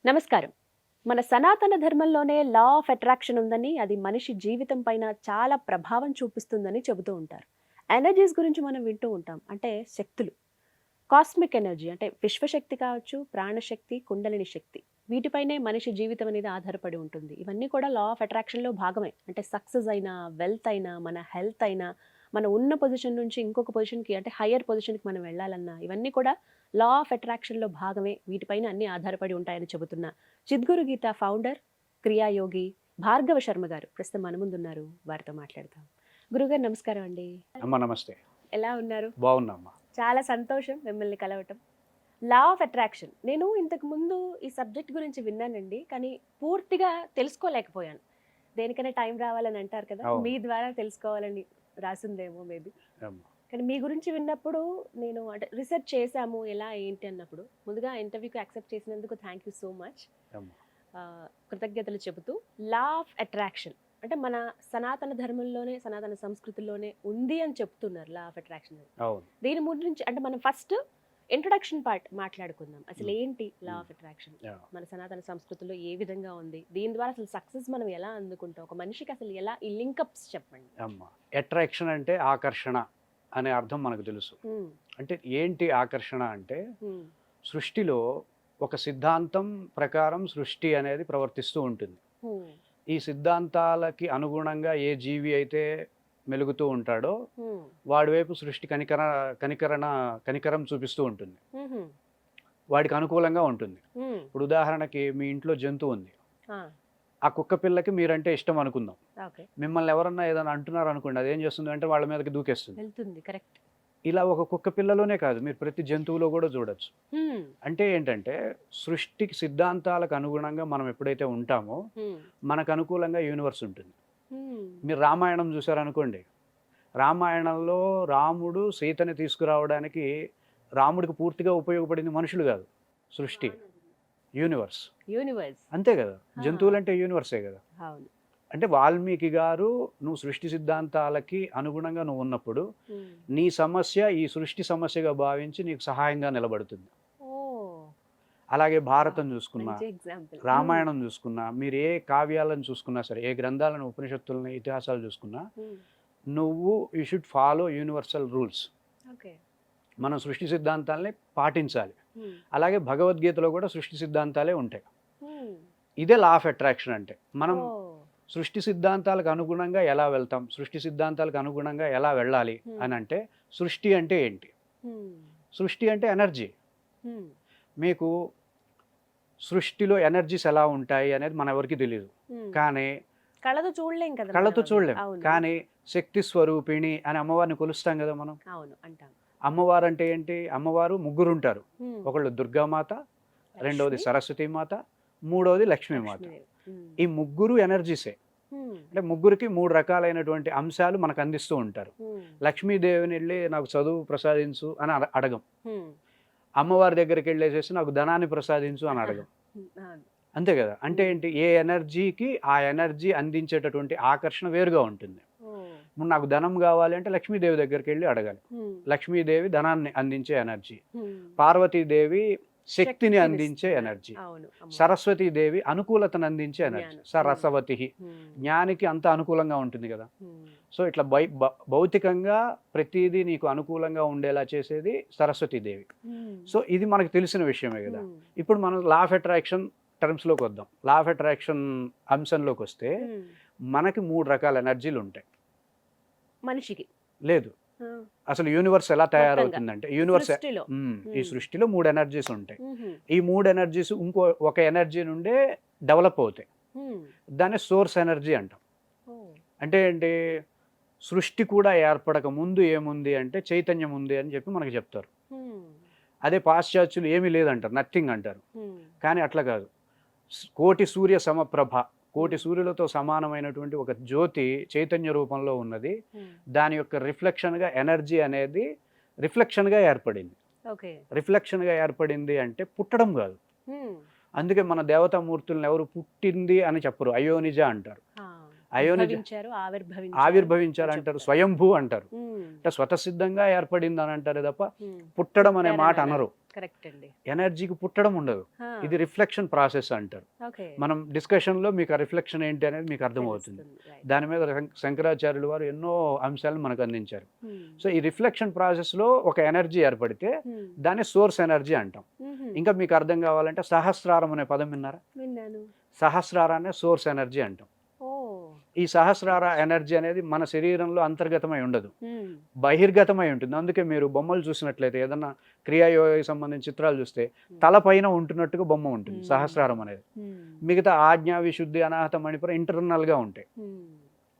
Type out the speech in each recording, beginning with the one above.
నమస్కారం. మన సనాతన ధర్మంలోనే లా ఆఫ్ అట్రాక్షన్ ఉందని, అది మనిషి జీవితం పైన చాలా ప్రభావం చూపిస్తుందని చెబుతూ ఉంటారు. ఎనర్జీస్ గురించి మనం వింటూ ఉంటాం. అంటే శక్తులు. కాస్మిక్ ఎనర్జీ అంటే విశ్వశక్తి కావచ్చు, ప్రాణశక్తి, కుండలిని శక్తి. వీటిపైనే మనిషి జీవితం అనేది ఆధారపడి ఉంటుంది. ఇవన్నీ కూడా లా ఆఫ్ అట్రాక్షన్‌లో భాగమే. అంటే సక్సెస్ అయినా, వెల్త్ అయినా, మన హెల్త్ అయినా, మనం ఉన్న పొజిషన్ నుంచి ఇంకొక పొజిషన్‌కి అంటే హైయర్ పొజిషన్‌కి మనం వెళ్ళాలన్నా, ఇవన్నీ కూడా లా ఆఫ్ అట్రాక్షన్‌లో భాగమే. వీటిపైన అన్నీ ఆధారపడి ఉంటాయని చెబుతున్న చిద్గురు గీత ఫౌండర్, క్రియాయోగి భార్గవ శర్మ గారు ప్రస్తుతం మన ముందున్నారు. వారితో మాట్లాడదాం. గురుగారు నమస్కారం అండి. అమ్మ నమస్తే. ఎలా ఉన్నారు? బాగున్నామ్మా. చాలా సంతోషం మిమ్మల్ని కలవటం. లా ఆఫ్ అట్రాక్షన్. నేను ఇంతకు ముందు ఈ సబ్జెక్ట్ గురించి విన్నానండి. కానీ పూర్తిగా తెలుసుకోలేకపోయాను. దేనికైనా టైం రావాలని అంటారు కదా! అవును. మీ ద్వారా తెలుసుకోవాలని రాసుందేమో మేబీ. అమ్మ. కానీ మీ గురించి విన్నప్పుడు నేను అంటే రిసర్చ్ చేశాము ఎలా ఏంటి అన్నప్పుడు ముందుగా ఇంటర్వ్యూకి యాక్సెప్ట్ చేసినందుకు థ్యాంక్ యూ సో మచ్. అమ్మ. కృతజ్ఞతలు చెబుతూ లా ఆఫ్ అట్రాక్షన్ అంటే మన సనాతన ధర్మంలోనే, సనాతన సంస్కృతిలోనే ఉంది అని చెప్తున్నారు లా ఆఫ్ అట్రాక్షన్. అవును. దీని గురించి అంటే మనం ఫస్ట్ ఇంట్రొడక్షన్ పార్ట్ మాట్లాడుకుందాం. అసలు హ్మ్. ఏంటి లా హ్మ్. Of attraction? యాహ్! మన సనాతన సంస్కృతిలో ఏ విధంగా ఉంది? దీని ద్వారా అసలు సక్సెస్ మనం ఎలా అందుకుంటాం? ఒక మనిషికి అసలు ఎలా ఈ లింకప్స్ చెప్పండి. అమ్మ. అట్రాక్షన్ అంటే ఆకర్షణ అనే అర్థం మనకు తెలుసు. హ్మ్. అంటే ఏంటి ఆకర్షణ అంటే హ్మ్. సృష్టిలో ఒక సిద్ధాంతం ప్రకారం సృష్టి అనేది ప్రవర్తిస్తూ ఉంటుంది. హ్మ్. ఈ సిద్ధాంతాలకి అనుగుణంగా ఏ జీవి అయితే మెలుగుతూ ఉంటాడో హ్మ్. వాడి వైపు సృష్టి కనికరం చూపిస్తూ ఉంటుంది. హుహు. వాడికి అనుకూలంగా ఉంటుంది. హ్మ్. ఇప్పుడు ఉదాహరణకి మీ ఇంట్లో జంతువు ఉంది. ఆ! ఆ కుక్క పిల్లకి మీరంటే ఇష్టం అనుకుందాం. ఓకే. మిమ్మల్ని ఎవరన్నా ఏదైనా అంటున్నారనుకోండి, అదేం చేస్తుందంటే వాళ్ళ మీదకి దూకేస్తుంది. వెళ్తుంది. కరెక్ట్. ఇలా ఒక కుక్క పిల్లలోనే కాదు, మీరు ప్రతి జంతువులో కూడా చూడొచ్చు. హ్మ్. అంటే ఏంటంటే, సృష్టికి సిద్ధాంతాలకు అనుగుణంగా మనం ఎప్పుడైతే ఉంటామో, హ్మ్. మనకు అనుకూలంగా యూనివర్స్ ఉంటుంది. హ్మ్. మీరు రామాయణం చూసారనుకోండి, రామాయణంలో రాముడు సీతని తీసుకురావడానికి రాముడికి పూర్తిగా ఉపయోగపడింది మనుషులు కాదు, సృష్టి, యూనివర్స్. యూనివర్స్. అంతే కదా! ఆ! జంతువులంటే యూనివర్సే కదా! అవును. అంటే వాల్మీకి గారు నువ్వు సృష్టి సిద్ధాంతాలకి అనుగుణంగా నువ్వున్నప్పుడు, హ్మ్. నీ సమస్య ఈ సృష్టి సమస్యగా భావించి నీకు సహాయంగా నిలబడుతుంది. ఓహ్! అలాగే భారతం వావ్! చూసుకున్నా, మంచి ఎగ్జాంపుల్. హ్మ్. రామాయణం చూసుకున్నా, మీరు ఏ కావ్యాలను చూసుకున్నా సరే, ఏ గ్రంథాలను, ఉపనిషత్తులని, ఇతిహాసాలు చూసుకున్నా, హ్మ్. నువ్వు you should follow universal rules. Okay. మనం సృష్టి సిద్ధాంతాల్ని పాటించాలి. హ్మ్. అలాగే భగవద్గీతలో కూడా సృష్టి సిద్ధాంతాలే ఉంటాయి. హ్మ్. ఇదే లా ఆఫ్ అట్రాక్షన్ అంటే. మనం ఓహ్! సృష్టి సిద్ధాంతాలకు అనుగుణంగా ఎలా వెళ్తాం? సృష్టి సిద్ధాంతాలకు అనుగుణంగా ఎలా వెళ్ళాలి హ్మ్. అనంటే, సృష్టి అంటే ఏంటి? హ్మ్. సృష్టి అంటే ఎనర్జీ. హ్మ్. మీకు సృష్టిలో ఎనర్జీస్ ఎలా ఉంటాయి అనేది మనెవరికీ తెలీదు. హ్మ్. కానీ కళ్ళతో చూడలేం కదా మనం కళ్ళతో అవి. చూడలేం. అవును. కానీ శక్తి స్వరూపిణి అని అమ్మవారిని కొలుస్తాం గదా మనం. అవును. అంటాం. అమ్మవారంటే ఏంటి? అమ్మవారు ముగ్గురుంటారు. హ్మ్. ఒకళ్ళు దుర్గామాత, రెండోది లక్ష్మి, సరస్వతీమాత, మూడోది లక్ష్మీమాత. లక్ష్మీదేవి. హ్మ్. ఈ ముగ్గురు ఎనర్జీసే. హ్మ్. అంటే ముగ్గురికి 3 రకాలైనటువంటి అంశాలు మనకు అందిస్తూ ఉంటారు. హ్మ్. లక్ష్మీదేవినెళ్ళి నాకు చదువు ప్రసాదించు అని అడగం. హ్మ్. అమ్మవారి దగ్గరికెళ్ళేసేసి నాకు ధనాన్ని ప్రసాదించు అని అడగం. హ్మ్. అవును. అంతే గదా! అంటే హ్మ్. ఏంటి? ఏ ఎనర్జీకి ఆ ఎనర్జీ అందించేటటువంటి ఆకర్షణ వేరుగా ఉంటుంది. ఓహ్! ఇప్పుడు నాకు ధనం గావాలి అంటే లక్ష్మీదేవి దగ్గరికెళ్ళి అడగాలి. హ్మ్. లక్ష్మీదేవి ధనాన్ని అందించే ఎనర్జీ. హ్మ్. పార్వతీదేవి శక్తిని అందించే శక్తినిస్తుంది. ఎనర్జీ. అవును. అమ్మవారు. సరస్వతీదేవి అనుకూలతను అందించే ఎనర్జీ. జ్ఞానం. హ్మ్. సరసవతిః. హ్మ్. జ్ఞానికి అంత అనుకూలంగా ఉంటుంది గదా! హ్మ్. సో, ఇట్లా భౌతికంగా ప్రతీదీ నీకు అనుకూలంగా ఉండేలా చేసేది సరస్వతీదేవి. హ్మ్. సో, ఇది మనకు తెలిసిన విషయమే గదా! హ్మ్. ఇప్పుడు మనం లా ఆఫ్ అట్రాక్షన్ టర్మ్స్‌లోకొద్దాం. లా ఆఫ్ అట్రాక్షన్ అంశంలోకొస్తే హ్మ్. మనకి 3 రకాల ఎనర్జీలుంటాయి. మనిషికి. లేదు. ఆ! అసలు యూనివర్స్ ఎలా మొత్తంగా. తయారవుతుందంటే సృష్టిలో. ఈ హ్మ్. సృష్టిలో 3 ఎనర్జీస్ ఉంటాయి. హుహు. ఈ 3 ఎనర్జీస్ ఒక ఎనర్జీ నుండే డెవలప్ అవుతాయి. హ్మ్. దాన్ని సోర్స్ ఎనర్జీ అంటాం. ఓహ్! అంటే ఏంటి? సృష్టి కూడా ఏర్పడక ముందు ఏముంది అంటే చైతన్యం ఉంది అని చెప్పి మనకు చెప్తారు. హ్మ్. అదే పాశ్చాత్యులు ఏమీ లేదంటారు. నథింగ్ అంటారు. హ్మ్. కానీ అట్లా కాదు. కోటి సూర్య సమప్రభ. కోటి హ్మ్. సూర్యులతో సమానమైనటువంటి ఒక జ్యోతి చైతన్య రూపంలో ఉన్నది. హ్మ్. దాని యొక్క రిఫ్లెక్షన్‌గా ఎనర్జీ అనేది రిఫ్లెక్షన్‌గా ఏర్పడింది. ఓకే. రిఫ్లెక్షన్‌గా ఏర్పడింది అంటే పుట్టడం గాదు. హ్మ్. అందుకే మన దేవతామూర్తుల్ని ఎవరు పుట్టింది అని చెప్పరు. అయోనిజ అంటారు. ఆ! అయోనిజ ఉద్భవించారు, ఆవిర్భవించారు అని అంటారు, చెప్తారు. స్వయంభూ అంటారు. ఉమ్, అంటే స్వతసిద్ధంగా ఏర్పడింది అని అంటారు తప్ప ఉమ్. పుట్టడం అనే మాట పుట్టారని అనరు. కరెక్ట్ అండి. ఎనర్జీకి పుట్టడం ఉండదు, ఆ, ఇది రిఫ్లెక్షన్ ప్రాసెస్ అంటారు. ఓకే. మనం డిస్కషన్లో మీకు ఆ రిఫ్లెక్షన్ ఏంటి అనేది మీకు అర్థమవుతుంది. తెలుస్తుంది, right. దాని మీద శంకరాచార్యులు వారు ఎన్నో అంశాలను మనకు అందించారు. ఉమ్, సో ఈ రిఫ్లెక్షన్ ప్రాసెస్లో ఒక ఎనర్జీ ఏర్పడితే ఉమ్, దాన్ని సోర్స్ ఎనర్జీ అంటాం. ఉహుం. ఇంకా మీకు అర్థం కావాలంటే సహస్రారం అనే పదం విన్నారా? విన్నాను. సహస్రారాన్ని సోర్స్ ఎనర్జీ అంటాం. ఓ. ఈ సహస్రార ఎనర్జీ అనేది మన శరీరంలో అంతర్గతమై ఉండదు, ఉమ్, బహిర్గతమై ఉంటుంది. అందుకే మీరు బొమ్మలు చూసినట్లయితే ఏదన్నా క్రియాయోగకి సంబంధించిన చిత్రాలు చూస్తే తల పైన ఉంటున్నట్టుగా బొమ్మ ఉంటుంది సహస్రారం అనేది. ఉమ్, మిగతా ఆజ్ఞ, విశుద్ధి, అనాహత, మణిపుర ఇంటర్నల్గా ఉంటాయి. ఉమ్,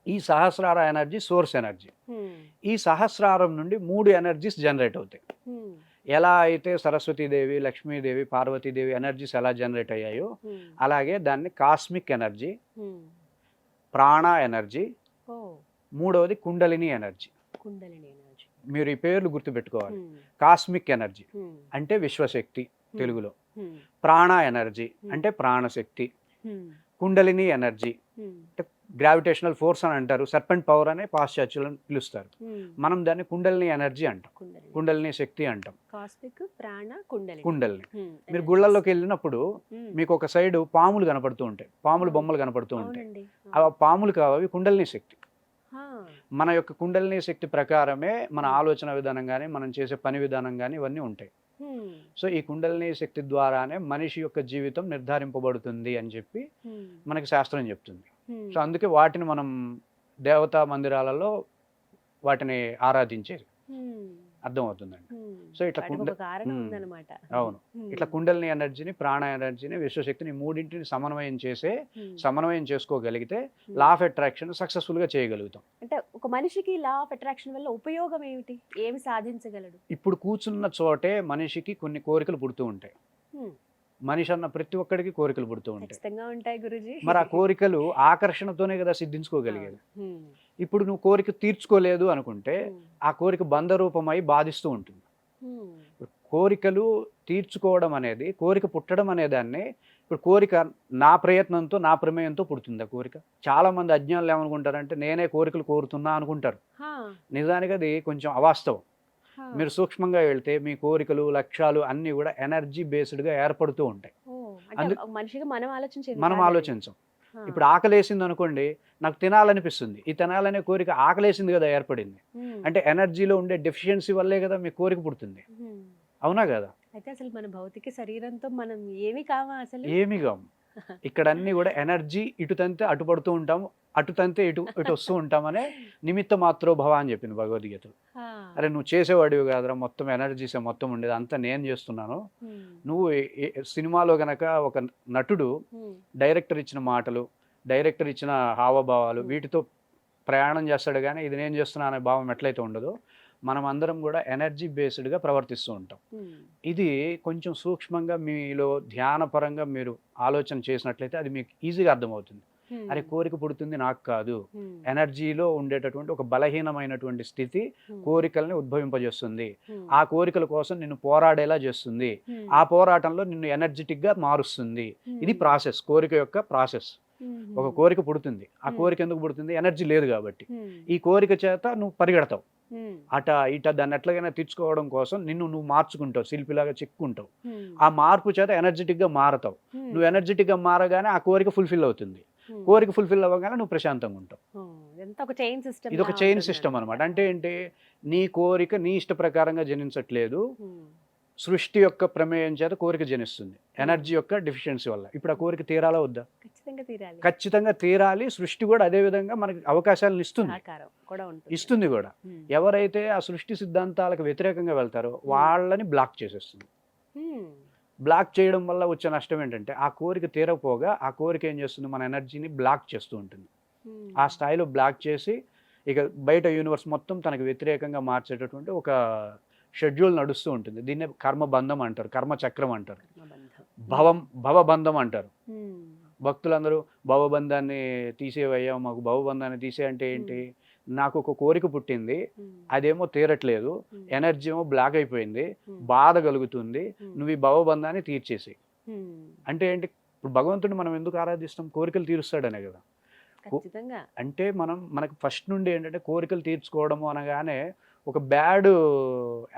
ఈ సహస్రార ఎనర్జీ సోర్స్ ఎనర్జీ. ఉమ్, ఈ సహస్రారం నుండి 3 ఎనర్జీస్ జనరేట్ అవుతాయి. ఉమ్, ఎలా అయితే సరస్వతీదేవి, లక్ష్మీదేవి, పార్వతీదేవి ఎనర్జీస్ ఎలా జనరేట్ అయ్యాయో ఉమ్, అలాగే దాన్ని కాస్మిక్ ఎనర్జీ, ఉమ్. ప్రాణ ఎనర్జీ, ఓ. మూడవది కుండలిని ఎనర్జీ. కుండలిని ఎనర్జీ. మీరు ఈ పేర్లు గుర్తుపెట్టుకోవాలి. ఉమ్, కాస్మిక్ ఎనర్జీ ఉమ్, అంటే విశ్వశక్తి తెలుగులో, ఉమ్, ప్రాణ ఎనర్జీ అంటే ప్రాణశక్తి, ఉమ్, కుండలిని ఎనర్జీ ఉమ్, అంటే గ్రావిటేషనల్ ఫోర్స్ అని అంటారు, సర్పెంట్ పవర్ అనే పాశ్చాత్యులు పిలుస్తారు. ఉమ్. మనం దాన్ని కుండలిని ఎనర్జీ అంటాం, కుండలిని. కుండలిని శక్తి అంటాం. కాస్మిక్, ప్రాణ, కుండలిని. కుండలిని. ఉమ్, మీరు energies. గుళ్ళల్లోకి వెళ్ళినప్పుడు ఉమ్, మీకు ఒక సైడ్ పాములు కనపడుతూ ఉంటాయి, పాములు బొమ్మలు కనపడుతూ ఉంటాయి. అవునండి. ఆ పాములు కావు, అవి కుండలిని శక్తి. ఆ, మన యొక్క కుండలిని శక్తి ప్రకారమే మన ఆలోచన విధానం కానీ మనం చేసే పని విధానం కానీ ఇవన్నీ ఉంటాయి. ఉమ్, సో ఈ కుండలిని శక్తి ద్వారానే మనిషి యొక్క జీవితం నిర్ధారింపబడుతుంది అని చెప్పి ఉమ్, మనకి శాస్త్రం చెప్తుంది. ఉమ్. సో అందుకే వాటిని మనం దేవతా మందిరాలలో వాటిని ఆరాధించేది. ఉమ్, అర్థమవుతుందండి. ఉమ్. సో ఇట్లా వాటికి ఒక కారణం ఉమ్, ఉందన్నమాట. అవును. ఉమ్, ఇట్లా కుండలిని ఎనర్జీని, ప్రాణ ఎనర్జీని, విశ్వశక్తిని మూడింటిని ఉమ్. సమన్వయం చేసుకోగలిగితే ఉమ్. లా ఆఫ్ అట్రాక్షన్ సక్సెస్ఫుల్గా చేయగలుగుతాం. అంటే ఒక మనిషికి లా ఆఫ్ అట్రాక్షన్ వల్ల ఉపయోగం ఏమిటి? ఏమి సాధించగలడు? ఇప్పుడు కూర్చున్న చోటే మనిషికి కొన్ని కోరికలు పుడుతూ ఉంటాయి. ఉమ్, మనిషి అన్న ప్రతి ఒక్కడికి కోరికలు పుడుతూ ఉంటాయి. ఖచ్చితంగా ఉంటాయి గురుజీ. మరి ఆ కోరికలు ఆకర్షణతోనే కదా సిద్ధించుకోగలిగేది. ఉమ్, ఇప్పుడు నువ్వు కోరిక తీర్చుకోలేదు అనుకుంటే ఉమ్, ఆ కోరిక బంధరూపమై బాధిస్తూ ఉంటుంది. ఉమ్, కోరికలు తీర్చుకోవడం అనేది, కోరిక పుట్టడం అనే దాన్ని, ఇప్పుడు కోరిక నా ప్రయత్నంతో, నా ప్రమేయంతో పుడుతుంది. ఆ కోరిక చాలా మంది అజ్ఞానులు ఏమనుకుంటారంటే నేనే కోరికలు కోరుతున్నా అనుకుంటారు. హా, నిజానికి అది కొంచెం అవాస్తవం. హా. మీరు సూక్ష్మంగా వెళ్తే మీ కోరికలు, లక్ష్యాలు అన్నీ కూడా ఎనర్జీ బేస్డ్గా ఏర్పడుతూ ఉంటాయి. ఓ, అంటే ఒక మనిషిగా మనం ఆలోచించేది మనం కాదు అది. ఆలోచించం. హా. ఇప్పుడు ఆకలేసింది అనుకోండి, నాకు తినాలనిపిస్తుంది. ఈ తినాలనే కోరిక ఆకలేసింది కదా ఏర్పడింది. ఉమ్, అంటే ఎనర్జీలో ఉండే డెఫిషియన్సీ వల్లే కదా మీ కోరిక పుడుతుంది. ఉమ్. అవునా కదా? అయితే అసలు మన భౌతిక శరీరంతో మనం ఏమి కావా అసలు? ఏమి కాము. ఇక్కడ అన్నీ కూడా ఎనర్జీ ఇటు తంతే అటు పడుతూ ఉంటాము, అటు తంతే ఇటు ఇటు వస్తూ ఉంటామనే నిమిత్త మాత్రో భవ అని చెప్పింది భగవద్గీతలో. హా. అరే నువ్వు చేసేవాడివి కాదురా, మొత్తం ఎనర్జీసే మొత్తం ఉండేది, అంతా నేను చేస్తున్నాను. ఉమ్, నువ్వు సినిమాలో గనక ఒక నటుడు ఉమ్, డైరెక్టర్ ఇచ్చిన మాటలు, డైరెక్టర్ ఇచ్చిన హావభావాలు వీటితో ప్రయాణం చేస్తాడు, కానీ ఇది నేను చేస్తున్నా అనే భావం ఎట్లయితే ఉండదో మనం అందరం కూడా ఎనర్జీ బేస్డ్గా ప్రవర్తిస్తూ ఉంటాం. ఉమ్, ఇది కొంచెం సూక్ష్మంగా మీలో ధ్యానపరంగా మీరు ఆలోచన చేసినట్లయితే అది మీకు ఈజీగా అర్థమవుతుంది. ఉమ్, అరే కోరిక పుడుతుంది నాకు కాదు, ఉమ్, ఎనర్జీలో ఉండేటటువంటి ఒక బలహీనమైనటువంటి స్థితి ఉమ్, కోరికల్ని ఉద్భవింపజేస్తుంది. ఉమ్, ఆ కోరికల కోసం నిన్ను పోరాడేలా చేస్తుంది. ఉమ్, ఆ పోరాటంలో నిన్ను ఎనర్జెటిక్గా మారుస్తుంది. ఇది ప్రాసెస్, కోరిక యొక్క ప్రాసెస్. ఉమ్, ఒక కోరిక పుడుతుంది, ఆ కోరిక ఎందుకు పుడుతుంది? ఎనర్జీ లేదు కాబట్టి. ఉమ్, ఈ కోరిక చేత నువ్వు పరిగెడతావు ఉమ్, అట ఇట, దాన్ని ఎట్లాగైనా తెచ్చుకోవడం కోసం నువ్వు మార్చుకుంటావు, శిల్పిలాగా చెక్కుంటావు. ఉమ్, ఆ మార్పు చేత ఎనర్జెటిక్గా మారతావు. ఉమ్, నువ్వు ఎనర్జెటిక్గా మారగానే ఆ కోరిక ఫుల్ఫిల్ అవుతుంది. ఉమ్. కోరిక ఫుల్ఫిల్ అవ్వగానే నువ్వు ప్రశాంతంగా ఉంటావు. ఓ, ఇదంతా ఒక చైన్ సిస్టమ్. ఇది ఒక చైన్ సిస్టమ్ అనమాట. అంటే ఏంటి? నీ కోరిక నీ ఇష్ట ప్రకారంగా జనించట్లేదు, సృష్టి యొక్క ప్రమేయం చేత కోరిక జనిస్తుంది, ఎనర్జీ యొక్క డెఫిషియన్సీ వల్ల. ఇప్పుడు ఆ కోరిక తీరాలా వద్దా? ఖచ్చితంగా తీరాలి. ఖచ్చితంగా తీరాలి. సృష్టి కూడా అదే విధంగా మనకి అవకాశాలను ఇస్తుంది, సహకారం కూడా ఉంటుంది. ఇస్తుంది కూడా. ఉమ్, ఎవరైతే ఆ సృష్టి సిద్ధాంతాలకు వ్యతిరేకంగా వెళ్తారో వాళ్ళని బ్లాక్ చేసేస్తుంది. ఉమ్, బ్లాక్ చేయడం వల్ల వచ్చే నష్టం ఏంటంటే ఆ కోరిక తీరకపోగా ఆ కోరిక ఏం చేస్తుంది? మన ఎనర్జీని బ్లాక్ చేస్తూ ఉంటుంది. ఉమ్, ఆ స్థాయిలో బ్లాక్ చేసి ఇక బయట యూనివర్స్ మొత్తం తనకు వ్యతిరేకంగా మార్చేటటువంటి ఒక షెడ్యూల్ నడుస్తూ ఉంటుంది. దీన్నే కర్మబంధం అంటారు, కర్మచక్రం అంటారు, ఆత్మబంధం. భవబంధం అంటారు. ఉమ్, భక్తులందరూ భవబంధాన్ని తీసేవయ్యా, మాకు భవబంధాన్ని తీసే అంటే ఏంటి? నాకు ఒక కోరిక పుట్టింది, ఉమ్, అదేమో తీరట్లేదు, ఉమ్, ఎనర్జీ ఏమో బ్లాక్ అయిపోయింది, ఉమ్, బాధ కలుగుతుంది, ఉమ్, నువ్వు ఈ భవబంధాన్ని తీర్చేసి. ఉమ్, అంటే ఏంటి? ఇప్పుడు భగవంతుడిని మనం ఎందుకు ఆరాధిస్తాం? కోరికలు తీరుస్తాడనే కదా. ఖచ్చితంగా. అంటే మనకు ఫస్ట్ నుండి ఏంటంటే కోరికలు తీర్చుకోవడము అనగానే ఒక బ్యాడ్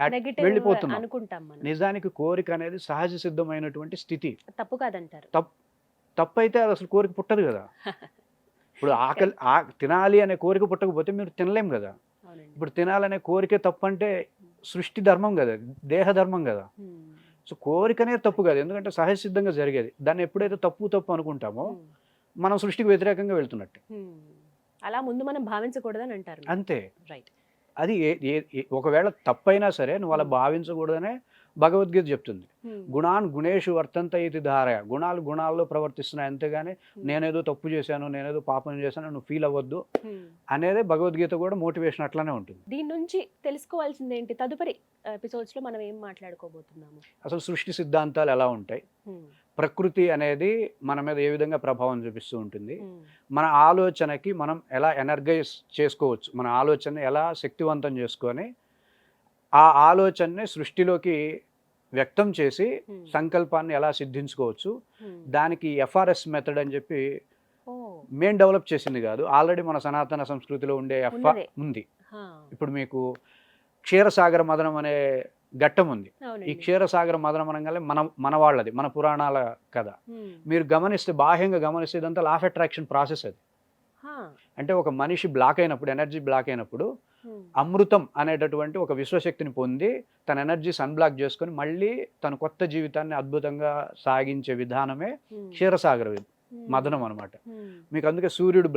నెగెటివ్ వెళ్ళిపోతున్నాం. అనుకుంటాం మనం. నిజానికి కోరిక అనేది సహజ సిద్ధమైనటువంటి స్థితి. తప్పు కాదంటారు. తప్ తప్పైతే అది అసలు కోరిక పుట్టదు కదా! ఇప్పుడు ఆకలి తినాలి అనే కోరిక పుట్టకపోతే మీరు తినలేం కదా! అవునండి. ఇప్పుడు తినాలనే కోరికే తప్పంటే సృష్టి ధర్మం కదా! దేహ ధర్మం కదా! హ్మ్. సో, కోరికనే తప్పు కాదు. ఎందుకంటే సహజ సిద్ధంగా జరిగేది. దాన్ని ఎప్పుడైతే తప్పు అనుకుంటామో హ్మ్. మనం సృష్టికి వ్యతిరేకంగా వెళ్తున్నట్టే. హ్మ్. అలా ముందు మనం భావించకూడదని అంటారు మీరు. అంతే. రైట్. అది ఏ ఏ ఏ ఒకవేళ తప్పైనా సరే నువ్వు అలా హ్మ్. భావించకూడదనే భగవద్గీత చెప్తుంది. హ్మ్. గుణాన్ గుణేషు వర్తంత ఇతి ధారయ. గుణాలు గుణాల్లో ప్రవర్తిస్తున్నాయి. అంతేగాని హ్మ్. నేనేదో తప్పు చేశాను, నేనేదో పాపం చేశాను నువ్వు ఫీల్ అవ్వద్దు హ్మ్. అనేదే భగవద్గీత కూడా మోటివేషన్ అట్లానే ఉంటుంది. దీని నుంచి తెలుసుకోవాల్సిందేంటి? తదుపరి ఎపిసోడ్స్‌లో మనం ఏం మాట్లాడుకోబోతున్నాము? అసలు సృష్టి సిద్ధాంతాలు ఎలా ఉంటాయి? హ్మ్. ప్రకృతి అనేది మన మీద ఏ విధంగా ప్రభావం చూపిస్తూ ఉంటుంది? హ్మ్. మన ఆలోచనకి మనం ఎలా ఎనర్గైజ్ చేసుకోవచ్చు? మన ఆలోచనని ఎలా శక్తివంతం చేసుకొని, ఆ ఆలోచనని సృష్టిలోకి వ్యక్తం చేసి హ్మ్. సంకల్పాన్ని ఎలా సిద్ధించుకోవచ్చు? హ్మ్. దానికి ఎఫ్ఆర్ఎస్ మెథడ్ అని చెప్పి ఓహ్! మేము డెవలప్ చేసింది కాదు. ఆల్రెడీ మన సనాతన సంస్కృతిలో ఉండే ఉన్నదే. ఉంది. ఆ! ఇప్పుడు మీకు క్షీరసాగర మదనం అనే ఘట్టం ఉంది. ఈ అవునండి. క్షీరసాగర మదనం అనంగానే మన వాళ్ళది. మన పురాణాల కథ. హ్మ్. మీరు గమనిస్తే బాహ్యంగా గమనిస్తే ఇదంతా లా ఆఫ్ అట్రాక్షన్ ప్రాసెస్ అది. ఆ! అంటే ఒక మనిషి బ్లాక్ అయినప్పుడు, ఎనర్జీ బ్లాక్ అయినప్పుడు హ్మ్. అమృతం అనేటటువంటి ఒక విశ్వశక్తిని పొంది తన ఎనర్జీస్ అన్‌బ్లాక్ చేసుకొని మళ్ళీ తన కొత్త జీవితాన్ని అద్భుతంగా సాగించే విధానమే హ్మ్. క్షీరసాగర హ్మ్. మదనం అనమాట. హ్మ్. మీకు అందుకే సూర్యుడు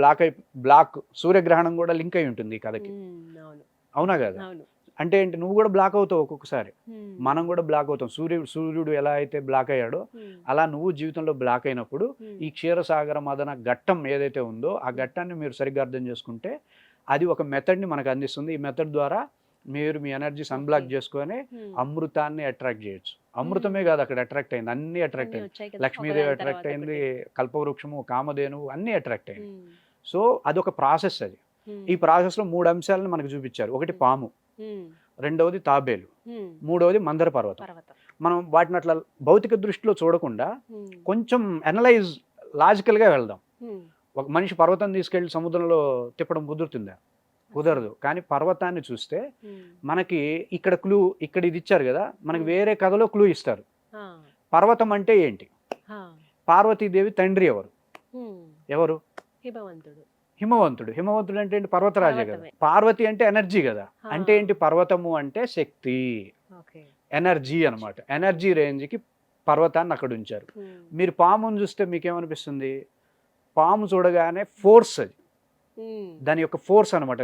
బ్లాక్ సూర్యగ్రహణం కూడా లింక్ అయి ఉంటుంది ఈ కథకి. హ్మ్. అవును. అవునా కాదా? అవును. అంటే ఏంటి నువ్వు కూడా బ్లాక్ అవుతావు ఒక్కొక్కసారి. హ్మ్. మనం కూడా బ్లాక్ అవుతాం. సూర్యుడు ఎలా అయితే బ్లాక్ అయ్యాడో హ్మ్. అలా నువ్వు జీవితంలో బ్లాక్ అయినప్పుడు హ్మ్. ఈ క్షీరసాగర మదన ఘట్టం ఏదైతే ఉందో ఆ ఘట్టాన్ని మీరు సరిగ్గా అర్థం చేసుకుంటే అది ఒక మెథడ్‌ని మనకు అందిస్తుంది. ఈ మెథడ్ ద్వారా మీరు మీ ఎనర్జీస్ అన్‌బ్లాక్ ఓకే. చేసుకొని హ్మ్. అమృతాన్ని అట్రాక్ట్ చేయొచ్చు. అమృతమే హ్మ్. కాదు అక్కడ అట్రాక్ట్ అయింది. అన్నీ అట్రాక్ట్ అన్నీ అయింది. వచ్చాయి కదా! లక్ష్మీదేవి ఒకదాని అట్రాక్ట్ తర్వాత అయింది. ఒకటి. కల్పవృక్షము, కామధేనువు అన్నీ అట్రాక్ట్ అయింది. హ్మ్. సో, అదొక ప్రాసెస్ అది. హ్మ్. ఈ ప్రాసెస్‌లో 3 అంశాలను మనకు చూపించారు. ఒకటి హ్మ్. పాము, హ్మ్. రెండవది తాబేలు, హ్మ్. మూడవది మందర పర్వతం. పర్వతం. మనం వాటిని అట్లా భౌతిక దృష్టిలో చూడకుండా హ్మ్. కొంచెం అనలైజ్ లాజికల్‌గా వెళ్దాం. హ్మ్. ఒక మనిషి పర్వతం తీసుకెళ్ళి సముద్రంలో తిప్పడం కుదురుతుందా? అస్సలు. కుదరదు. కానీ పర్వతాన్ని చూస్తే హ్మ్. మనకి ఇక్కడ ఇది ఇచ్చారు గదా! మనకి హ్మ్. వేరే కథలో క్లూ ఇస్తారు. ఆ! పర్వతం అంటే ఏంటి? ఆ! పార్వతీదేవి తండ్రి ఎవరు? హ్మ్. ఎవరు? హిమవంతుడు. హిమవంతుడు. హిమవంతుడు అంటే ఏంటి? పర్వతరాజే గదా! పర్వతమే. పార్వతి అంటే ఎనర్జీ గదా! ఆ! అంటే ఏంటి? పర్వతము అంటే శక్తి. ఓకే. ఎనర్జీ అన్నమాట. ఎనర్జీ రేంజ్‌కి పర్వతాన్ని అక్కడ ఉంచారు. హ్మ్. మీరు పాముని చూస్తే మీకేమనిపిస్తుంది? పాము చూడగానే ఫోర్స్ అది. హ్మ్. దాని యొక్క ఫోర్స్ అన్నమాట.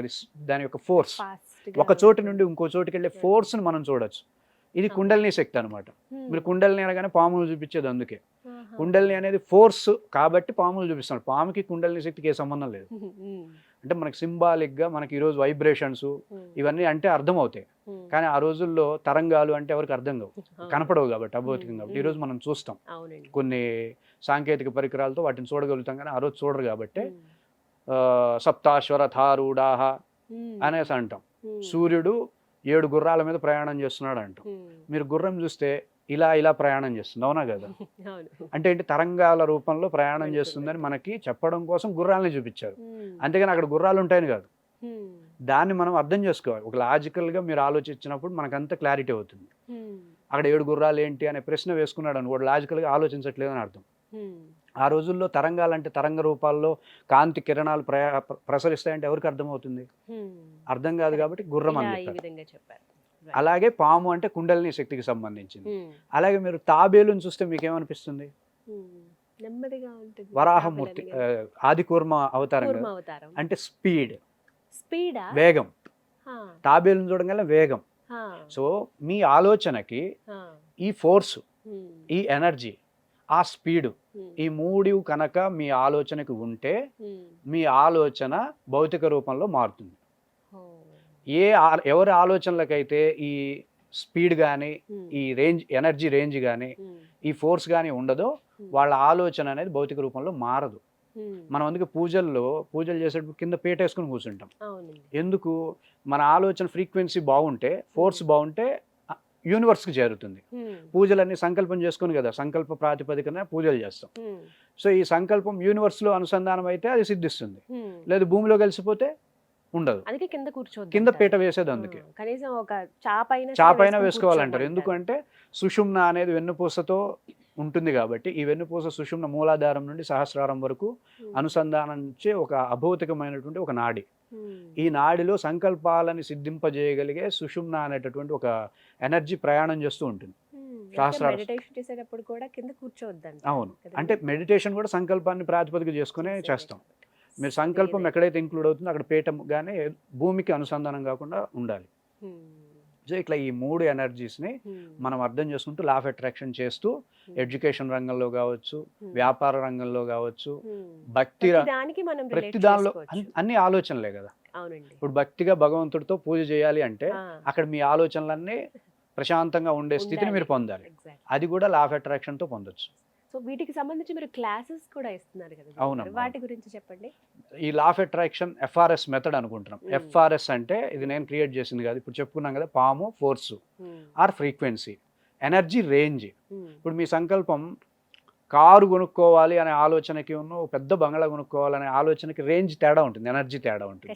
దాని యొక్క ఫోర్స్. ఫాస్ట్‌గా ఒక చోటు ఉంటుంది. నుండి ఇంకో చోటుకెళ్ళే వెళ్తుంది. ఫోర్స్‌ని మనం చూడొచ్చు. ఇది అవును. కుండలిని శక్తి అన్నమాట. హ్మ్. మీరు కుండలిని అనగానే పాములు చూపించేది అందుకే. ఆహా! కుండలిని అనేది ఫోర్స్ కాబట్టి పాములు చూపిస్తున్నాడు. పాముకి కుండలిని శక్తికి ఏ సంబంధం లేదు. హ్మ్. అంటే మనకి సింబాలిక్‌గా మనకి ఈరోజు వైబ్రేషన్స్ హ్మ్. ఇవన్నీ అంటే అర్థమవుతాయి. హ్మ్. కానీ ఆ రోజుల్లో తరంగాలు అంటే ఎవరికీ అర్థం కావు. అవును. కనపడవు కాబట్టి హ్మ్. అభౌతికంగా కాబట్టి. హ్మ్. ఈరోజు మనం చూస్తాం. అవునండి. కొన్ని సాంకేతిక పరికరాలతో వాటిని చూడగలుగుతాం కానీ ఆ రోజు చూడరు కాబట్టి హ్మ్. సప్తాశ్వరథారూఢాః హ్మ్. అనేసి అంటాం. హ్మ్. సూర్యుడు 7 గుర్రాల మీద ప్రయాణం చేస్తున్నాడు అంటాం. హ్మ్. మీరు గుర్రం చూస్తే ఇలా ప్రయాణం చేస్తుంది. అవునా కదా! అవును. అంటే ఏంటి తరంగాల రూపంలో ప్రయాణం చేస్తుందని వెళ్తున్నట్టు. మనకి చెప్పడం కోసం గుర్రాలని చూపించారు. హ్మ్. అంతేగాని అక్కడ గుర్రాలు ఉంటాయని కాదు. హ్మ్. దాన్ని మనం అర్థం చేసుకోవాలి. ఒక లాజికల్‌గా మీరు ఆలోచించినప్పుడు మనకంత క్లారిటీ అవుతుంది. హ్మ్. అక్కడ 7 గుర్రాలు ఏంటి అనే ప్రశ్న వేసుకున్నాడనుకోండి లాజికల్‌గా ఆలోచించట్లేదని అర్థం. హ్మ్. ఆ రోజుల్లో తరంగాలంటే తరంగ రూపాల్లో కాంతి కిరణాలు ప్రసరిస్తాయంటే ఎవరికి అర్థమవుతుంది? హ్మ్. అర్థం కాదు కరెక్ట్. కాబట్టి గుర్రం ఇలా అని ఈ చెప్పారు. విధంగా చెప్పారు. రైట్. అలాగే పాము అంటే కుండలిని శక్తికి సంబంధించింది. హ్మ్. అలాగే మీరు తాబేలుని చూస్తే మీకేమనిపిస్తుంది? హ్మ్. నెమ్మదిగా ఉంటుంది. వరాహమూర్తి తాబేలనగానే. ఆదికూర్మ అవతారం కూర్మ కదా! అవతారం. అంటే స్పీడ్, స్పీడా? వేగం. ఆ! తాబేలుని చూడంగానే వేగం. ఆ! సో, మీ ఆలోచనకి ఆ! ఈ ఫోర్స్, హ్మ్. ఈ ఎనర్జీ, ఆ స్పీడు హ్మ్. ఈ 3 కనుక మీ ఆలోచనకి ఉంటే హ్మ్. మీ ఆలోచన భౌతిక రూపంలో మారుతుంది. ఓహ్! ఎవరి ఆలోచనలకైతే ఈ స్పీడ్ గాని, హ్మ్. ఈ ఎనర్జీ రేంజ్ గాని, హ్మ్. ఈ ఫోర్స్ గాని ఉండదో హ్మ్. వాళ్ళ ఆలోచన అనేది భౌతిక రూపంలో మారదు. హ్మ్. మనం అందుకే పూజలు చేసేటప్పుడు కింద పీటేసుకొని కూర్చుంటాం. అవునండి. ఎందుకు? మన ఆలోచన ఫ్రీక్వెన్సీ బాగుంటే, హ్మ్. ఫోర్స్ బాగుంటే యూనివర్స్కి చేరుతుంది. పూజలన్నీ సంకల్పం చేసుకుని కదా, సంకల్ప ప్రాతిపదికన పూజలు చేస్తాం. సో ఈ సంకల్పం యూనివర్స్లో అనుసంధానం అయితే అది సిద్ధిస్తుంది, లేదు భూమిలో కలిసిపోతే ఉండదు. అందుకే కింద కూర్చోద్దు కింద పీట వేసేది అందుకే. కనీసం ఒక చాపైన చాపైనా వేసుకోవాలంటారు. ఎందుకంటే సుషుమ్న అనేది వెన్నుపూసతో ఉంటుంది కాబట్టి, ఈ వెన్నుపూస సుషుమ్న మూలాధారం నుండి సహస్రారం వరకు అనుసంధానించే ఒక అభౌతికమైనటువంటి ఒక నాడి. ఈ నాడిలో సంకల్పాలని సిద్ధింపజేయగలిగే సుషుమ్న అనేటటువంటి ఒక ఎనర్జీ ప్రయాణం చేస్తూ ఉంటుంది. మెడిటేషన్ చేసేటప్పుడు కూడా కింద కూర్చోవద్దండి. అవును, అంటే మెడిటేషన్ కూడా సంకల్పాన్ని ప్రాతిపదిక చేసుకునే చేస్తాం. మీరు సంకల్పం ఎక్కడైతే ఇంక్లూడ్ అవుతుందో అక్కడ పీఠంగానే భూమికి అనుసంధానం కాకుండా ఉండాలి. సో ఇట్లా ఈ 3 ఎనర్జీస్ని మనం అర్థం చేసుకుంటూ లా ఆఫ్ అట్రాక్షన్ చేస్తూ ఎడ్యుకేషన్ రంగంలో కావచ్చు, వ్యాపార రంగంలో కావచ్చు, భక్తి ప్రతి దానిలో అన్ని ఆలోచనలే కదా. ఇప్పుడు భక్తిగా భగవంతుడితో పూజ చేయాలి అంటే అక్కడ మీ ఆలోచనలన్నీ ప్రశాంతంగా ఉండే స్థితిని మీరు పొందాలి. అది కూడా లా ఆఫ్ అట్రాక్షన్తో పొందొచ్చు. సో వీటికి సంబంధించి మీరు క్లాసెస్ కూడా ఇస్తున్నారు కదా, అవునమ్మా. వాటి గురించి చెప్పండి. ఈ లా ఆఫ్ అట్రాక్షన్ FRS మెథడ్ అనుకుంటున్నాం. FRS అంటే ఇది నేను క్రియేట్ చేసింది కాదు, ఇప్పుడు చెప్పుకున్నాం కదా, పాము, force or frequency, energy, range. ఇప్పుడు మీ సంకల్పం కారు కొనుక్కోవాలి అనే ఆలోచనకి పెద్ద బంగ్లా కొనుక్కోవాలనే ఆలోచనకి రేంజ్ తేడా ఉంటుంది, ఎనర్జీ తేడా ఉంటుంది.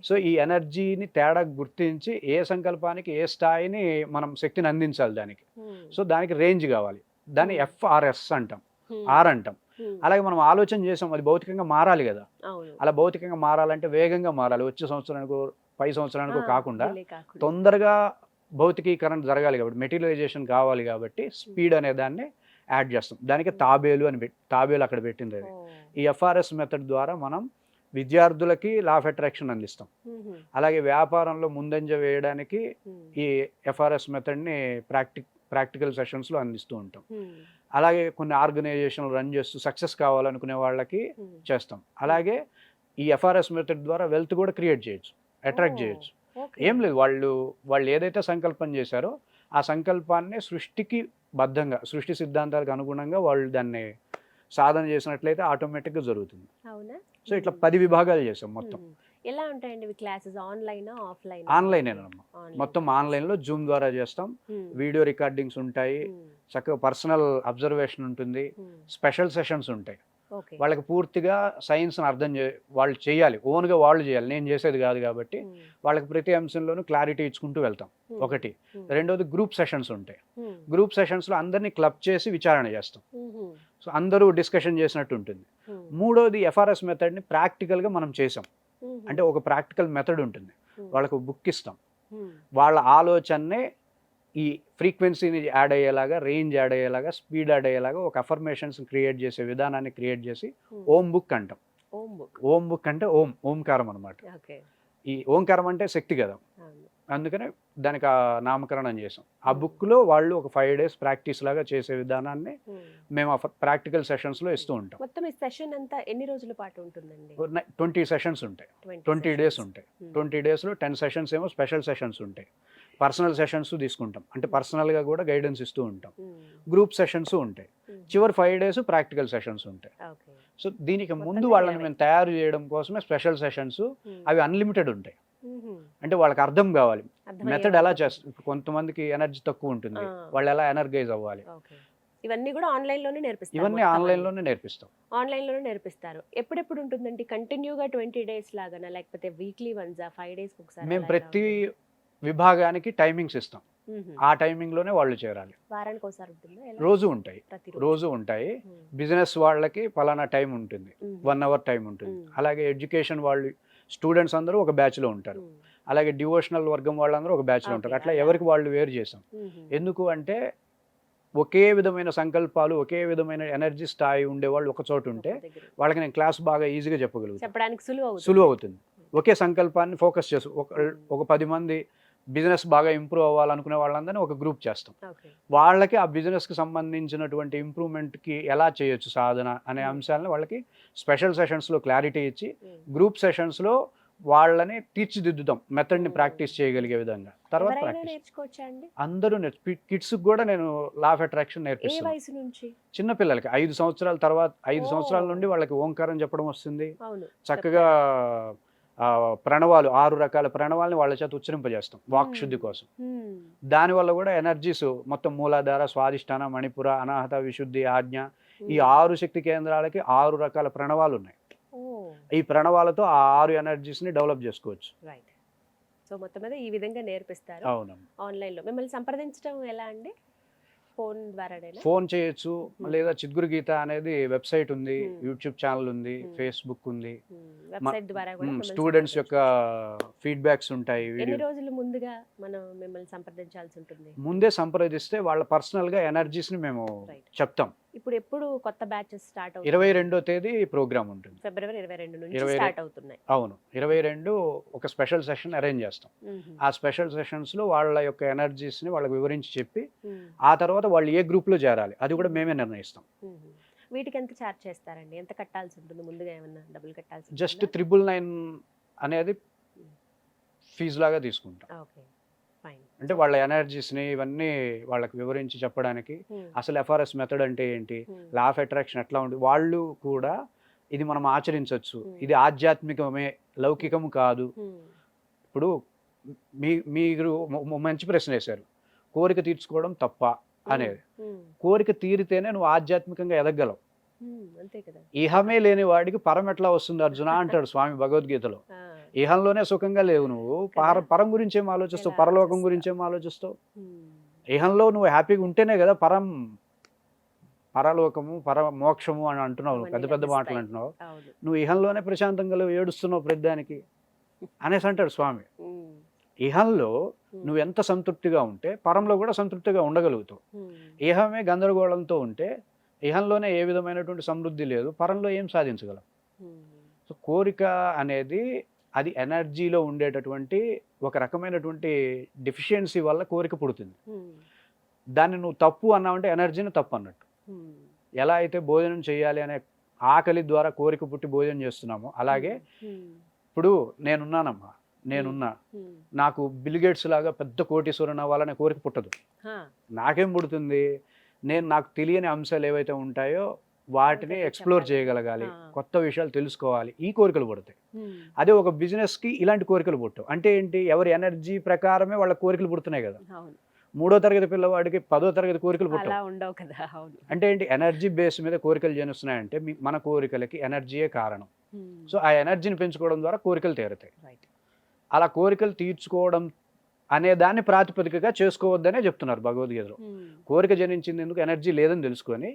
సో ఈ ఎనర్జీని తేడా గుర్తించి ఏ సంకల్పానికి ఏ స్థాయిని మనం శక్తిని అందించాలి దానికి. సో దానికి రేంజ్ కావాలి, దాన్ని FRS అంటాం, ఆర్ అంటాం. అలాగే మనం ఆలోచన చేసాం, అది భౌతికంగా మారాలి కదా. అలా భౌతికంగా మారాలంటే వేగంగా మారాలి, వచ్చే సంవత్సరానికో 5 సంవత్సరానికో కాకుండా తొందరగా భౌతికీకరణ జరగాలి కాబట్టి, మెటీరియలైజేషన్ కావాలి కాబట్టి స్పీడ్ అనే దాన్ని యాడ్ చేస్తాం. దానికి తాబేలు అని తాబేలు అక్కడ పెట్టింది. అది ఈ FRS మెథడ్ ద్వారా మనం విద్యార్థులకి లా ఆఫ్ అట్రాక్షన్ అందిస్తాం. అలాగే వ్యాపారంలో ముందంజ వేయడానికి ఈ FRS మెథడ్ని ప్రాక్టికల్ సెషన్స్లో అందిస్తూ ఉంటాం. అలాగే కొన్ని ఆర్గనైజేషన్లు రన్ చేస్తూ సక్సెస్ కావాలనుకునే వాళ్ళకి చేస్తాం. అలాగే ఈ FRS మెథడ్ ద్వారా వెల్త్ కూడా క్రియేట్ చేయొచ్చు, అట్రాక్ట్ చేయొచ్చు. ఏం లేదు, వాళ్ళు ఏదైతే సంకల్పం చేశారో ఆ సంకల్పాన్ని సృష్టికి బద్ధంగా, సృష్టి సిద్ధాంతాలకు అనుగుణంగా వాళ్ళు దాన్ని సాధన చేసినట్లయితే ఆటోమేటిక్గా జరుగుతుంది. సో ఇట్లా 10 విభాగాలు చేసాం మొత్తం. ఎలా ఉంటాయండి క్లాసెస్? Online, offline? ఆన్లైనేనమ్మా, మొత్తం ఆన్లైన్లో జూమ్ ద్వారా చేస్తాం. వీడియో రికార్డింగ్స్ ఉంటాయి, చక్కగా పర్సనల్ అబ్జర్వేషన్ ఉంటుంది, స్పెషల్ సెషన్స్ ఉంటాయి. వాళ్ళకి పూర్తిగా సైన్స్ని వాళ్ళు చేయాలి, ఓన్గా వాళ్ళు చేయాలి, నేను చేసేది కాదు కాబట్టి వాళ్ళకి ప్రతి అంశంలోనూ క్లారిటీ ఇచ్చుకుంటూ వెళ్తాం. ఒకటి. రెండోది గ్రూప్ సెషన్స్ ఉంటాయి. గ్రూప్ సెషన్స్లో అందరినీ క్లబ్ చేసి విచారణ చేస్తాం. సో అందరూ డిస్కషన్ చేసినట్టు ఉంటుంది. మూడోది FRS మెథడ్ని ప్రాక్టికల్గా మనం చేసాం. అంటే ఒక ప్రాక్టికల్ మెథడ్ ఉంటుంది, వాళ్ళకు బుక్ ఇస్తాం, వాళ్ళ ఆలోచననే ఈ ఫ్రీక్వెన్సీని యాడ్ అయ్యేలాగా, రేంజ్ యాడ్ అయ్యేలాగా, స్పీడ్ యాడ్ అయ్యేలాగా ఒక అఫర్మేషన్స్ క్రియేట్ చేసే విధానాన్ని క్రియేట్ చేసి ఓం బుక్ అంటాం. ఓం బుక్ అంటే ఓంకారం అనమాట. ఈ ఓంకారం అంటే శక్తి కదా, అందుకనే దానికి ఆ నామకరణం చేసాం. ఆ బుక్లో వాళ్ళు ఒక 5 days ప్రాక్టీస్ లాగా చేసే విధానాన్ని మేము ఆ ప్రాక్టికల్ సెషన్స్లో ఇస్తూ ఉంటాం. మొత్తం ఈ సెషన్ అంతా ఎన్ని రోజుల పాటు ఉంటుందండి? 20 సెషన్స్ ఉంటాయి, 20 days ఉంటాయి. 20 daysలో 10 సెషన్స్ ఏమో స్పెషల్ సెషన్స్ ఉంటాయి. పర్సనల్ సెషన్స్ తీసుకుంటాం, అంటే పర్సనల్గా కూడా గైడెన్స్ ఇస్తూ ఉంటాం. గ్రూప్ సెషన్స్ ఉంటాయి. చివరి 5 days ప్రాక్టికల్ సెషన్స్ ఉంటాయి. సో దీనికి ముందు వాళ్ళని మేము తయారు చేయడం కోసమే స్పెషల్ సెషన్స్, అవి అన్లిమిటెడ్ ఉంటాయి. అంటే వాళ్ళకి అర్థం కావాలి మెథడ్ ఎలా చేస్తారు. కొంతమందికి ఎనర్జీ తక్కువ ఉంటుంది, వాళ్ళు ఎలా ఎనర్గైజ్ అవ్వాలి. ఇవన్నీ కూడా ఆన్లైన్లోనే నేర్పిస్తాం. ఇవన్నీ ఆన్లైన్లోనే నేర్పిస్తాం. ఆన్లైన్లోనే నేర్పిస్తారు. ఎప్పుడెప్పుడు ఉంటుందండి? కంటిన్యూగా 20 days లాగానా, లేకపోతే వీక్లీ వన్స్, 5 days ఒకసారి? మేము ప్రతి విభాగానికి టైమింగ్స్ ఇస్తాం, ఆ టైమింగ్లోనే వాళ్ళు చేరాలి. వారానికి ఒకసారి ఉంటుందా? రోజు ఉంటాయి. బిజినెస్ వాళ్ళకి పలానా టైం ఉంటుంది, 1 hour టైం ఉంటుంది. అలాగే ఎడ్యుకేషన్ వాళ్ళు స్టూడెంట్స్ అందరూ ఒక బ్యాచ్లో ఉంటారు. అలాగే డివోషనల్ వర్గం వాళ్ళందరూ ఒక బ్యాచ్లో ఉంటారు. అట్లా ఎవరికి వాళ్ళు వేరు చేసాం. ఎందుకు అంటే ఒకే విధమైన సంకల్పాలు, ఒకే విధమైన ఎనర్జీ స్థాయి ఉండేవాళ్ళు ఒక చోటు ఉంటే వాళ్ళకి నేను క్లాస్ బాగా ఈజీగా చెప్పగలుగుతాను, సులువు అవుతుంది. ఒకే సంకల్పాన్ని ఫోకస్ చేసి ఒక 10 మంది బిజినెస్ బాగా ఇంప్రూవ్ అవ్వాలనుకునే వాళ్ళందరినీ ఒక గ్రూప్ చేస్తాం. వాళ్ళకి ఆ బిజినెస్కి సంబంధించినటువంటి ఇంప్రూవ్మెంట్కి ఎలా చేయొచ్చు సాధన అనే అంశాలను వాళ్ళకి స్పెషల్ సెషన్స్లో క్లారిటీ ఇచ్చి, గ్రూప్ సెషన్స్లో వాళ్ళని తీర్చిదిద్దుతాం మెథడ్ని ప్రాక్టీస్ చేయగలిగే విధంగా. తర్వాత అందరూ కిడ్స్కి కూడా నేను లా ఆఫ్ అట్రాక్షన్ నేర్పిస్తాను. చిన్నపిల్లలకి 5 సంవత్సరాల తర్వాత, 5 సంవత్సరాల నుండి వాళ్ళకి ఓంకారం చెప్పడం వస్తుంది. చక్కగా ప్రణవాలు 6 రకాల ప్రణవాలని వాళ్ళ చేత ఉచ్చరింపజేస్తాం వాక్ శుద్ధి కోసం. దానివల్ల కూడా ఎనర్జీస్ మొత్తం మూలాధార, స్వాదిష్టాన, మణిపుర, అనాహత, విశుద్ధి, ఆజ్ఞ ఈ 6 శక్తి కేంద్రాలకి 6 రకాల ప్రణవాలు ఉన్నాయి. ఈ ప్రణవాలతో ఆ 6 ఎనర్జీస్ని డెవలప్ చేసుకోవచ్చు. రైట్. సో మొత్తం మీద ఈ విధంగా నేర్పిస్తారు అవునమ్మా. ఆన్లైన్లో. మిమ్మల్ని సంప్రదించడం ఎలా అండి? ఫోన్ ద్వారానేనా? ఫోన్ చేయొచ్చు, లేదా చిద్గురు గీత అనేది వెబ్సైట్ ఉంది, యూట్యూబ్ ఛానల్ ఉంది, ఫేస్బుక్ ఉంది. వెబ్సైట్ ద్వారా కూడా స్టూడెంట్స్ యొక్క ఫీడ్బ్యాక్స్ ఉంటాయి. ఎన్ని రోజులు ముందుగా మనం మిమ్మల్ని సంప్రదించాల్సి ఉంటుంది? ముందే సంప్రదిస్తే వాళ్ళ పర్సనల్గా ఎనర్జీస్ని మేము చెప్తాం. ఇప్పుడు ఎప్పుడు కొత్త బ్యాచెస్ స్టార్ట్ అవుతుంది? 22వ తేదీ ప్రోగ్రామ్ ఉంటుంది. ఫిబ్రవరి 22 నుంచి స్టార్ట్ అవుతున్నాయి. అవును, 22 ఒక స్పెషల్ సెషన్ అరేంజ్ చేస్తాం. ఆ స్పెషల్ సెషన్స్లో వాళ్ళ యొక్క ఎనర్జీస్ని వాళ్ళకి వివరించి చెప్పి ఆ తర్వాత వాళ్ళు ఏ గ్రూప్లో చేరాలి అది కూడా మేమే నిర్ణయిస్తాం. వీటికి ఎంత ఛార్జ్ చేస్తారండి? ఎంత కట్టాల్సి ఉంటుంది? ముందుగా ఏమన్నా డబ్బులు కట్టాల్సి? జస్ట్ 999 అనేది ఫీజు లాగా తీసుకుంటాం. Okay, fine. అంటే వాళ్ళ ఎనర్జీస్ని ఇవన్నీ వాళ్ళకి వివరించి చెప్పడానికి, అసలు ఎఫ్ఆర్ఎస్ మెథడ్ అంటే ఏంటి, లా ఆఫ్ అట్రాక్షన్ ఎట్లా ఉంటుంది, వాళ్ళు కూడా ఇది మనం ఆచరించవచ్చు, ఇది ఆధ్యాత్మికమే, లౌకికము కాదు. ఇప్పుడు మీరు మంచి ప్రశ్న వేశారు, కోరిక తీర్చుకోవడం తప్ప అనేది. కోరిక తీరితేనే నువ్వు ఆధ్యాత్మికంగా ఎదగలవు. అంతే కదా. ఇహమే లేని వాడికి పరం ఎట్లా వస్తుంది అర్జున అంటాడు స్వామి భగవద్గీతలో. ఇహంలోనే సుఖంగా లేవు నువ్వు, పరం గురించి ఏం ఆలోచిస్తావు, పరలోకం గురించి ఏం ఆలోచిస్తావు? ఇహంలో నువ్వు హ్యాపీగా ఉంటేనే కదా పరలోకము, మోక్షము అని అంటున్నావు, పెద్ద పెద్ద మాటలు అంటున్నావు. నువ్వు ఇహంలోనే ప్రశాంతంగా లేవు, ఏడుస్తున్నావు ప్రతిదానికి అనేసి అంటాడు స్వామి. ఇహంలో నువ్వు ఎంత సంతృప్తిగా ఉంటే పరంలో కూడా సంతృప్తిగా ఉండగలుగుతావు. ఇహమే గందరగోళంతో ఉంటే ఇహంలోనే ఏ విధమైనటువంటి సమృద్ధి లేదు, పరంలో ఏం సాధించగలం? సో కోరిక అనేది అది ఎనర్జీలో ఉండేటటువంటి ఒక రకమైనటువంటి డెఫిషియన్సీ వల్ల కోరిక పుడుతుంది. దాన్ని నువ్వు తప్పు అన్నావంటే ఎనర్జీని తప్పు అన్నట్టు. ఎలా అయితే భోజనం చేయాలి అనే ఆకలి ద్వారా కోరిక పుట్టి భోజనం చేస్తున్నామో అలాగే ఇప్పుడు నేనున్నానమ్మా, నాకు బిల్గేట్స్ లాగా పెద్ద కోటీశ్వరుని అవ్వాలనే కోరిక పుట్టదు. నాకేం పుడుతుంది, నాకు తెలియని అంశాలు ఏవైతే ఉంటాయో వాటిని ఎక్స్ప్లోర్ చేయగలగాలి, కొత్త విషయాలు తెలుసుకోవాలి, ఈ కోరికలు పుడతాయి. అదే ఒక బిజినెస్కి ఇలాంటి కోరికలు పుట్టవు. అంటే ఏంటి, ఎవరి ఎనర్జీ ప్రకారమే వాళ్ళ కోరికలు పుడుతున్నాయి కదా. 3వ తరగతి పిల్లవాడికి 10వ తరగతి కోరికలు పుట్టవు కదా. అంటే ఏంటి, ఎనర్జీ బేస్ మీద కోరికలు జనిస్తున్నాయంటే మన కోరికలకి ఎనర్జీయే కారణం. సో ఆ ఎనర్జీని పెంచుకోవడం ద్వారా కోరికలు తీరుతాయి. అలా కోరికలు తీర్చుకోవడం అనే దాన్ని ప్రాతిపదికగా చేసుకోవద్దనే చెప్తున్నారు భగవద్గీతలో. కోరిక జనించింది ఎందుకు, ఎనర్జీ లేదని తెలుసుకొని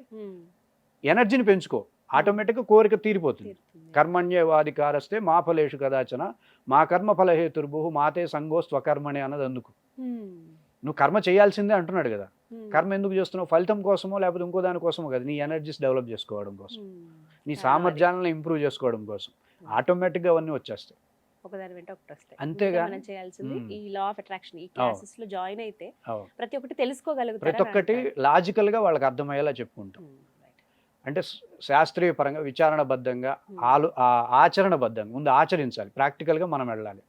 ఎనర్జీని పెంచుకో, ఆటోమేటిక్గా కోరిక తీరిపోతుంది. కర్మణ్యేవాధికారస్తే మా ఫలేషు కదాచన మా కర్మ ఫలహేతుర్భు మాతే సంగోస్త్వకర్మణి అన్నది అందుకు. నువ్వు కర్మ చేయాల్సిందే అంటున్నాడు కదా. కర్మ ఎందుకు చేస్తున్నావు, ఫలితం కోసమో లేకపోతే ఇంకో దానికోసమో కదా, నీ ఎనర్జీస్ డెవలప్ చేసుకోవడం కోసం, నీ సామర్థ్యాలను ఇంప్రూవ్ చేసుకోవడం కోసం. ఆటోమేటిక్గా అవన్నీ వచ్చేస్తాయి. ఒకదాని వెంట ఒకటి వస్తాయి. అంతేగా మనం చేయాల్సింది ఈ లా ఆఫ్ అట్రాక్షన్ ఈ క్లాసెస్ లో జాయిన్ అయితే ప్రతి ఒక్కటి తెలుసుకోగలుగుతారు. ప్రతి ఒక్కటి లాజికల్ గా వాళ్ళకి అర్థమయ్యేలా చెప్పుకుంటాం. అంటే శాస్త్రీయ పరంగా విచారణబద్ధంగా ఆచరణబద్ధంగా ముందు ఆచరించాలి, ప్రాక్టికల్గా మనం వెళ్ళాలి.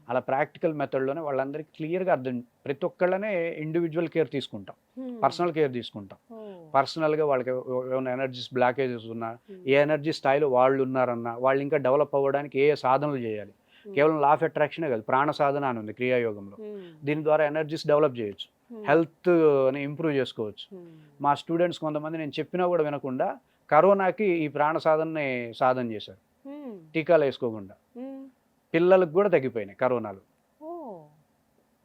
అలా ప్రాక్టికల్ మెథడ్లోనే వాళ్ళందరికీ క్లియర్గా అర్థం, ప్రతి ఒక్కళ్ళనే ఇండివిజువల్ కేర్ తీసుకుంటాం, పర్సనల్ కేర్ తీసుకుంటాం. పర్సనల్గా వాళ్ళకి ఏమైనా ఎనర్జీస్ బ్లాకేజెస్ ఉన్నా, ఏ ఎనర్జీ స్థాయిలో వాళ్ళు ఉన్నారన్నా, వాళ్ళు ఇంకా డెవలప్ అవ్వడానికి ఏ సాధనలు చేయాలి. కేవలం లా ఆఫ్ అట్రాక్షనే కాదు, ప్రాణ సాధన అని ఉంది క్రియాయోగంలో. దీని ద్వారా ఎనర్జీస్ డెవలప్ చేయొచ్చు, హెల్త్ని ఇంప్రూవ్ చేసుకోవచ్చు. మా స్టూడెంట్స్ కొంతమంది నేను చెప్పినా కూడా వినకుండా కరోనాకి ఈ ప్రాణ సాధనని సాధన చేశారు, టీకాలు వేసుకోకుండా. పిల్లలకు కూడా తగ్గిపోయినాయి కరోనాలు.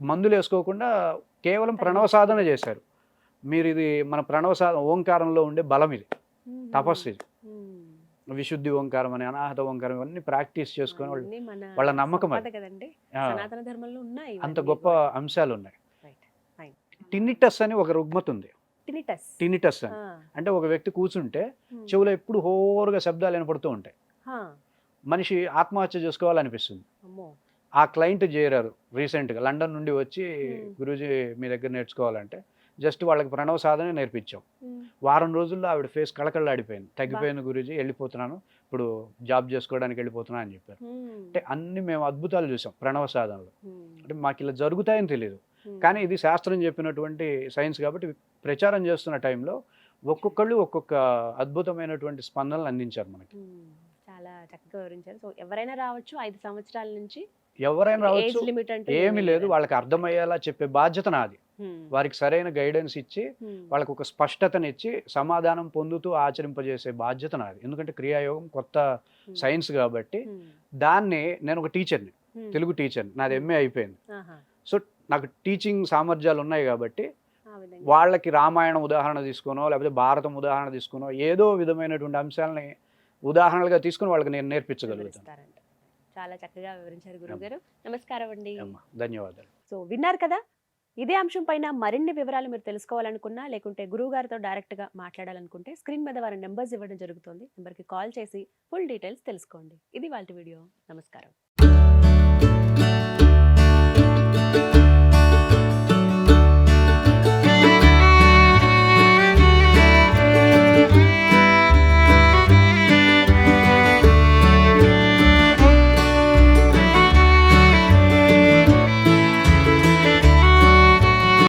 మందులు వేసుకోకుండా కేవలం ప్రణవ సాధన చేశారు. మీరు ఇది మన ప్రణవ సాధన, ఓంకారంలో ఉండే బలం ఇది, తపస్సు ఇది. విశుద్ధి ఓంకారం అని, అనాహత ఓంకారం, ఇవన్నీ ప్రాక్టీస్ చేసుకొని వాళ్ళ నమ్మకం అది. అంత గొప్ప అంశాలు ఉన్నాయి. టినిటస్ అని ఒక రుగ్మత ఉంది. టినిటస్ అని అంటే ఒక వ్యక్తి కూర్చుంటే చెవులో ఎప్పుడు హోరుగా శబ్దాలు వినపడుతూ ఉంటాయి. మనిషి ఆత్మహత్య చేసుకోవాలనిపిస్తుంది. ఆ క్లయింట్ చేరారు రీసెంట్గా లండన్ నుండి వచ్చి, గురూజీ మీ దగ్గర నేర్చుకోవాలంటే జస్ట్ వాళ్ళకి ప్రణవ సాధన నేర్పించాం. వారం రోజుల్లో ఆవిడ ఫేస్ కళకళలాడిపోయింది. తగ్గిపోయింది గురూజీ, వెళ్ళిపోతున్నాను, ఇప్పుడు జాబ్ చేసుకోవడానికి వెళ్ళిపోతున్నా అని చెప్పారు. అంటే అన్ని మేము అద్భుతాలు చూసాం ప్రణవ సాధనలో. అంటే మాకు ఇలా జరుగుతాయని తెలియదు, కానీ ఇది శాస్త్రం చెప్పినటువంటి సైన్స్ కాబట్టి ప్రచారం చేస్తున్న టైంలో ఒక్కొక్కళ్ళు ఒక్కొక్క అద్భుతమైనటువంటి స్పందనలు అందించారు మనకి. చాలా చక్కగా వివరించారు. సో ఎవరైనా రావచ్చు 5 సంవత్సరాల నుంచి, ఎవరైనా ఏజ్ రావచ్చు, లిమిట్ అంటూ ఏమీ లేదు. వాళ్ళకి అర్థమయ్యేలా చెప్పే బాధ్యత నాది. హ్మ్. వారికి సరైన గైడెన్స్ ఇచ్చి, హ్మ్. వాళ్ళకి ఒక స్పష్టతనిచ్చి, సమాధానం పొందుతూ ఆచరింపజేసే బాధ్యత నాది. ఎందుకంటే క్రియాయోగం కొత్త హ్మ్. సైన్స్ కాబట్టి, హ్మ్. దాన్ని నేను ఒక టీచర్‌ని, హ్మ్. తెలుగు టీచర్‌ని. నాది హ్మ్. ఎంఏ అయిపోయింది. ఆహా! సో, నాకు టీచింగ్ సామర్థ్యాలు ఉన్నాయి కాబట్టి, ఆ విధంగా వాళ్ళకి రామాయణం ఉదాహరణ తీసుకొనో, లేకపోతే భారతం ఉదాహరణ తీసుకొనో, ఏదో విధమైనటువంటి అంశాలని ఉదాహరణలుగా తీసుకొని వాళ్ళకి నేను నేర్పించగలుగుతాను. వివరిస్తారంట. చాలా చక్కగా వివరించారు గురువుగారు. నమస్కారం అండి. అమ్మా, ధన్యవాదాలు. సో విన్నారు కదా! ఇదే అంశం పైన మరిన్ని వివరాలు మీరు తెలుసుకోవాలనుకున్నా, లేకుంటే గురువుగారితో డైరెక్ట్‌గా మాట్లాడాలనుకుంటే స్క్రీన్ మీద వారి నంబర్స్ ఇవ్వడం జరుగుతుంది. నంబర్‌కి కాల్ చేసి ఫుల్ డీటెయిల్స్ తెలుసుకోండి. ఇది ఇవాల్టి వీడియో. నమస్కారం.